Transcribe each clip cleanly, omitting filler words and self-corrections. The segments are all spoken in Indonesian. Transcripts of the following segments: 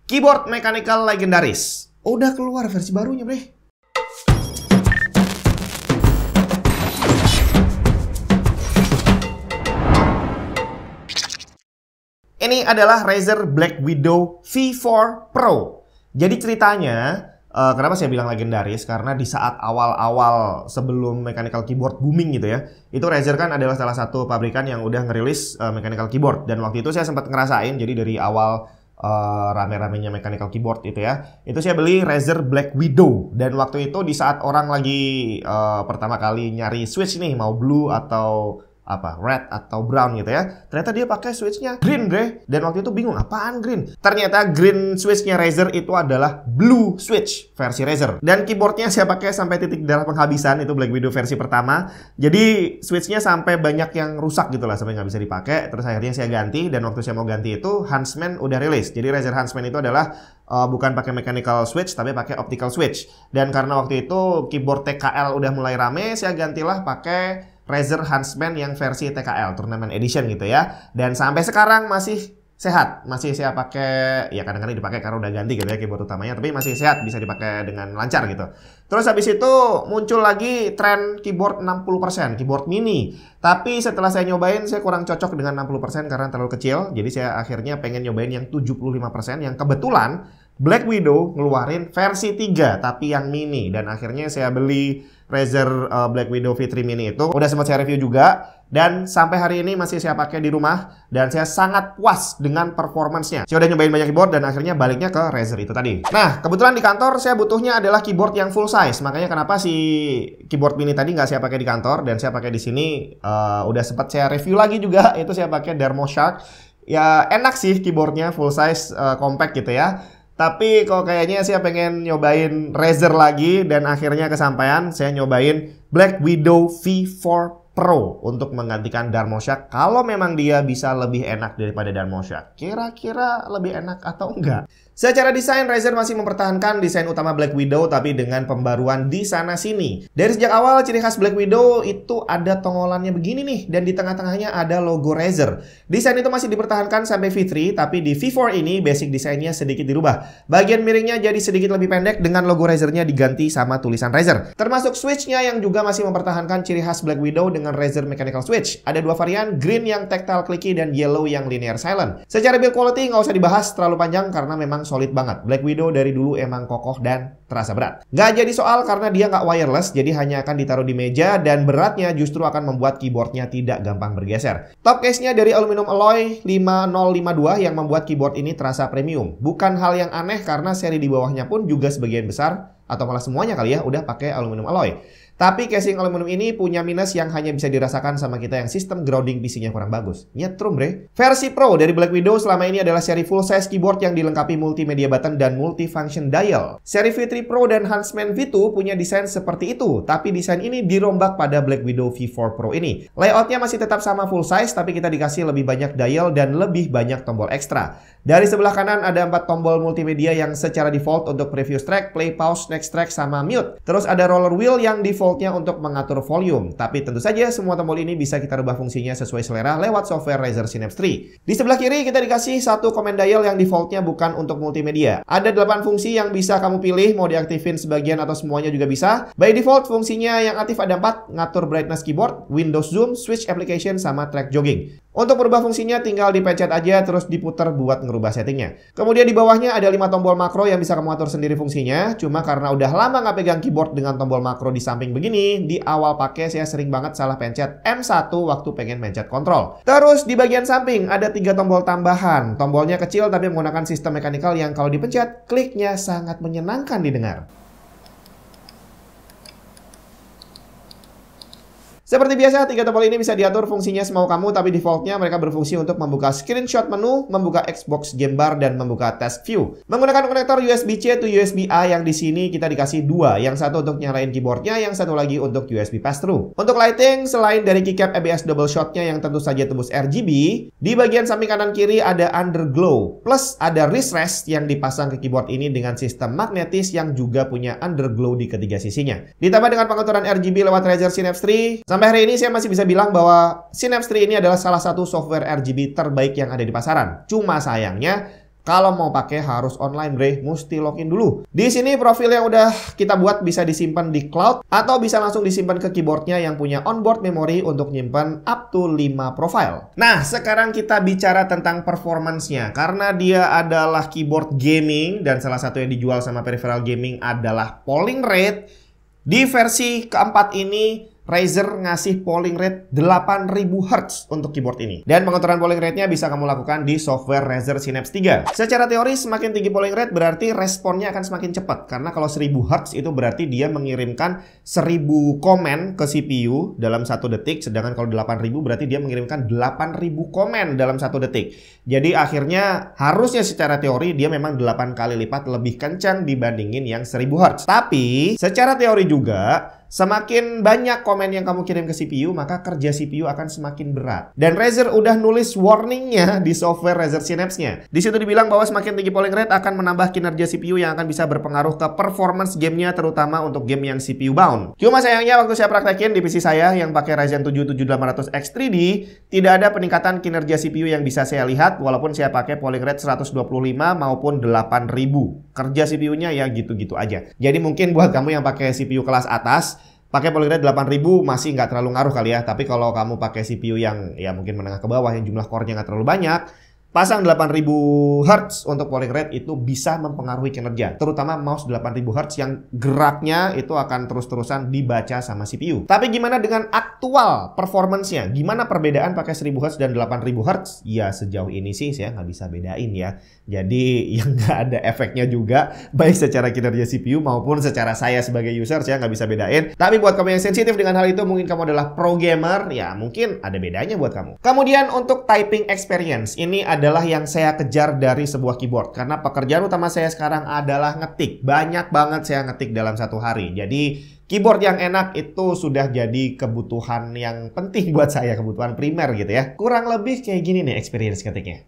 Keyboard mechanical legendaris. Udah keluar versi barunya, bre. Ini adalah Razer Black Widow V4 Pro. Jadi ceritanya, kenapa saya bilang legendaris? Karena di saat awal-awal sebelum mechanical keyboard booming gitu ya, itu Razer kan adalah salah satu pabrikan yang udah ngerilis mechanical keyboard. Dan waktu itu saya sempat ngerasain, jadi dari awal rame-ramenya mechanical keyboard itu ya, itu saya beli Razer Black Widow. Dan waktu itu di saat orang lagi pertama kali nyari switch nih, mau blue atau red atau brown gitu ya, ternyata dia pakai switchnya green, bre. Dan waktu itu bingung, apaan green? Ternyata green switchnya Razer itu adalah blue switch versi Razer. Dan keyboardnya saya pakai sampai titik darah penghabisan, itu Black Widow versi pertama. Jadi switchnya sampai banyak yang rusak gitu lah, sampai nggak bisa dipakai. Terus akhirnya saya ganti, dan waktu saya mau ganti itu Huntsman udah rilis. Jadi Razer Huntsman itu adalah bukan pakai mechanical switch, tapi pakai optical switch. Dan karena waktu itu keyboard TKL udah mulai rame, saya gantilah pakai Razer Huntsman yang versi TKL, Tournament Edition gitu ya. Dan sampai sekarang masih sehat. Masih saya pakai, ya kadang-kadang dipakai karena udah ganti gitu ya keyboard utamanya. Tapi masih sehat, bisa dipakai dengan lancar gitu. Terus habis itu muncul lagi tren keyboard 60%, keyboard mini. Tapi setelah saya nyobain, saya kurang cocok dengan 60% karena terlalu kecil. Jadi saya akhirnya pengen nyobain yang 75%, yang kebetulan Black Widow ngeluarin versi 3, tapi yang mini. Dan akhirnya saya beli Razer Black Widow V3 mini itu. Udah sempat saya review juga. Dan sampai hari ini masih saya pakai di rumah. Dan saya sangat puas dengan performance-nya. Saya udah nyobain banyak keyboard dan akhirnya baliknya ke Razer itu tadi. Nah, kebetulan di kantor saya butuhnya adalah keyboard yang full size. Makanya kenapa si keyboard mini tadi nggak saya pakai di kantor. Dan saya pakai di sini. Udah sempat saya review lagi juga. Itu saya pakai Thermoshark. Ya enak sih keyboardnya, full size, compact gitu ya. Tapi kok kayaknya saya pengen nyobain Razer lagi, dan akhirnya kesampaian saya nyobain Black Widow V4 Pro untuk menggantikan Thermoshark. Kalau memang dia bisa lebih enak daripada Thermoshark, kira-kira lebih enak atau enggak? Secara desain, Razer masih mempertahankan desain utama Black Widow tapi dengan pembaruan di sana-sini. Dari sejak awal, ciri khas Black Widow itu ada tongolannya begini nih, dan di tengah-tengahnya ada logo Razer. Desain itu masih dipertahankan sampai V3, tapi di V4 ini basic desainnya sedikit dirubah. Bagian miringnya jadi sedikit lebih pendek dengan logo Razernya diganti sama tulisan Razer. Termasuk switchnya yang juga masih mempertahankan ciri khas Black Widow dengan Razer Mechanical Switch. Ada dua varian, green yang tactile clicky dan yellow yang linear silent. Secara build quality nggak usah dibahas terlalu panjang karena memang solid banget. Black Widow dari dulu emang kokoh dan terasa berat. Nggak jadi soal karena dia nggak wireless, jadi hanya akan ditaruh di meja dan beratnya justru akan membuat keyboardnya tidak gampang bergeser. Top case-nya dari aluminium alloy 5052 yang membuat keyboard ini terasa premium. Bukan hal yang aneh karena seri di bawahnya pun juga sebagian besar atau malah semuanya kali ya udah pakai aluminium alloy. Tapi casing aluminium ini punya minus yang hanya bisa dirasakan sama kita yang sistem grounding PC-nya kurang bagus. Nyetrum, bre. Versi Pro dari Black Widow selama ini adalah seri full size keyboard yang dilengkapi multimedia button dan multifunction dial. Seri V3 Pro dan Huntsman V2 punya desain seperti itu, tapi desain ini dirombak pada Black Widow V4 Pro ini. Layoutnya masih tetap sama full size, tapi kita dikasih lebih banyak dial dan lebih banyak tombol ekstra. Dari sebelah kanan ada 4 tombol multimedia yang secara default untuk previous track, play, pause, next track, sama mute. Terus ada roller wheel yang defaultnya untuk mengatur volume. Tapi tentu saja semua tombol ini bisa kita rubah fungsinya sesuai selera lewat software Razer Synapse 3. Di sebelah kiri kita dikasih satu command dial yang defaultnya bukan untuk multimedia. Ada 8 fungsi yang bisa kamu pilih, mau diaktifin sebagian atau semuanya juga bisa. By default fungsinya yang aktif ada 4, ngatur brightness keyboard, Windows zoom, switch application, sama track jogging. Untuk berubah fungsinya tinggal dipencet aja terus diputar buat ngerubah settingnya. Kemudian di bawahnya ada 5 tombol makro yang bisa kamu atur sendiri fungsinya. Cuma karena udah lama nggak pegang keyboard dengan tombol makro di samping begini, di awal pakai saya sering banget salah pencet M1 waktu pengen mencet kontrol. Terus di bagian samping ada 3 tombol tambahan. Tombolnya kecil tapi menggunakan sistem mechanical yang kalau dipencet, kliknya sangat menyenangkan didengar. Seperti biasa, 3 tombol ini bisa diatur fungsinya semau kamu, tapi defaultnya mereka berfungsi untuk membuka screenshot menu, membuka Xbox game bar, dan membuka task view. Menggunakan konektor USB-C to USB-A yang di sini kita dikasih 2, yang satu untuk nyalain keyboardnya, yang satu lagi untuk USB pass-through. Untuk lighting, selain dari keycap ABS double shotnya yang tentu saja tembus RGB, di bagian samping kanan kiri ada underglow, plus ada wrist rest yang dipasang ke keyboard ini dengan sistem magnetis yang juga punya underglow di ketiga sisinya. Ditambah dengan pengaturan RGB lewat Razer Synapse 3, sampai hari ini saya masih bisa bilang bahwa Synapse 3 ini adalah salah satu software RGB terbaik yang ada di pasaran. Cuma sayangnya, Kalau mau pakai harus online bre, mesti login dulu. Di sini profil yang udah kita buat bisa disimpan di cloud atau bisa langsung disimpan ke keyboardnya yang punya onboard memory untuk nyimpan up to 5 profile. Nah, sekarang kita bicara tentang performance-nya. Karena dia adalah keyboard gaming dan salah satu yang dijual sama peripheral gaming adalah polling rate. Di versi keempat ini Razer ngasih polling rate 8000 Hz untuk keyboard ini. Dan pengaturan polling rate-nya bisa kamu lakukan di software Razer Synapse 3. Secara teori semakin tinggi polling rate berarti responnya akan semakin cepat. Karena kalau 1000 Hz itu berarti dia mengirimkan 1000 komen ke CPU dalam 1 detik. Sedangkan kalau 8000 berarti dia mengirimkan 8000 komen dalam 1 detik. Jadi akhirnya harusnya secara teori dia memang 8 kali lipat lebih kencang dibandingin yang 1000 Hz. Tapi secara teori juga semakin banyak komen yang kamu kirim ke CPU, maka kerja CPU akan semakin berat. Dan Razer udah nulis warningnya di software Razer Synapse-nya. Di situ dibilang bahwa semakin tinggi polling rate akan menambah kinerja CPU yang akan bisa berpengaruh ke performance gamenya, terutama untuk game yang CPU bound. Cuma sayangnya waktu saya praktekin di PC saya yang pakai Ryzen 7 7800X 3D, tidak ada peningkatan kinerja CPU yang bisa saya lihat walaupun saya pakai polling rate 125 maupun 8000. Kerja CPU-nya ya gitu-gitu aja. Jadi mungkin buat kamu yang pakai CPU kelas atas, pakai polling rate 8000 masih nggak terlalu ngaruh kali ya. Tapi kalau kamu pakai CPU yang ya mungkin menengah ke bawah yang jumlah core-nya nggak terlalu banyak, pasang 8000 Hz untuk polling rate itu bisa mempengaruhi kinerja. Terutama mouse 8000 Hz yang geraknya itu akan terus-terusan dibaca sama CPU. Tapi gimana dengan aktual performance-nya? Gimana perbedaan pakai 1000 Hz dan 8000 Hz? Ya sejauh ini sih saya nggak bisa bedain ya. Jadi yang nggak ada efeknya juga, baik secara kinerja CPU maupun secara saya sebagai user, saya nggak bisa bedain. Tapi buat kamu yang sensitif dengan hal itu, mungkin kamu adalah pro gamer, ya mungkin ada bedanya buat kamu. Kemudian untuk typing experience, ini adalah yang saya kejar dari sebuah keyboard. Karena pekerjaan utama saya sekarang adalah ngetik. Banyak banget saya ngetik dalam satu hari. Jadi keyboard yang enak itu sudah jadi kebutuhan yang penting buat saya, kebutuhan primer gitu ya. Kurang lebih kayak gini nih experience ngetiknya.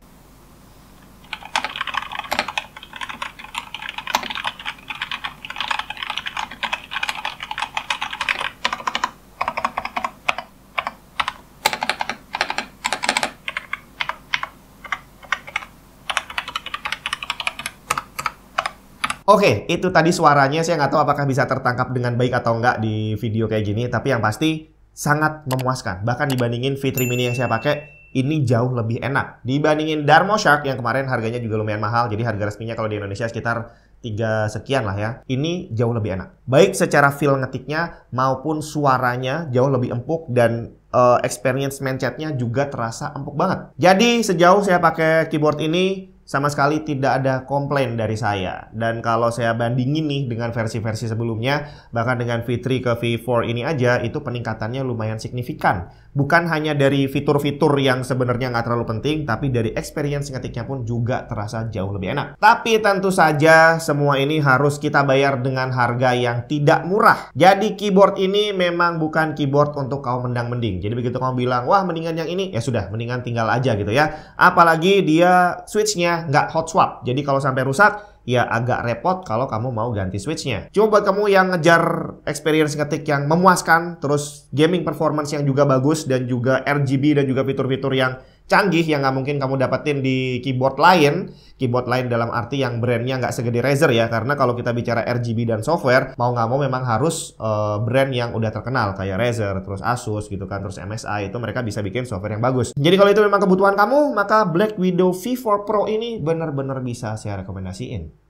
Oke, itu tadi suaranya. Saya nggak tahu apakah bisa tertangkap dengan baik atau nggak di video kayak gini. Tapi yang pasti sangat memuaskan. Bahkan dibandingin V3 Mini yang saya pakai, ini jauh lebih enak. Dibandingin Darmo Shark yang kemarin harganya juga lumayan mahal. Jadi harga resminya kalau di Indonesia sekitar 3 sekian lah ya. Ini jauh lebih enak. Baik secara feel ngetiknya maupun suaranya jauh lebih empuk dan experience mencetnya juga terasa empuk banget. Jadi sejauh saya pakai keyboard ini, sama sekali tidak ada komplain dari saya. Dan kalau saya bandingin nih dengan versi-versi sebelumnya, bahkan dengan V3 ke V4 ini aja, itu peningkatannya lumayan signifikan. Bukan hanya dari fitur-fitur yang sebenarnya nggak terlalu penting, tapi dari experience ngetiknya pun juga terasa jauh lebih enak. Tapi tentu saja semua ini harus kita bayar dengan harga yang tidak murah. Jadi keyboard ini memang bukan keyboard untuk kaum mendang-mending. Jadi begitu kamu bilang, wah mendingan yang ini, ya sudah, mendingan tinggal aja gitu ya. Apalagi dia switch-nya nggak hot swap. Jadi kalau sampai rusak, ya agak repot kalau kamu mau ganti switch-nya. Cuma buat kamu yang ngejar experience ngetik yang memuaskan, terus gaming performance yang juga bagus, dan juga RGB dan juga fitur-fitur yang canggih yang nggak mungkin kamu dapetin di keyboard lain. Keyboard lain dalam arti yang brandnya nggak segede Razer ya. Karena kalau kita bicara RGB dan software, mau nggak mau memang harus brand yang udah terkenal. Kayak Razer, terus Asus gitu kan, terus MSI. Itu mereka bisa bikin software yang bagus. Jadi kalau itu memang kebutuhan kamu, maka Black Widow V4 Pro ini benar-benar bisa saya rekomendasiin.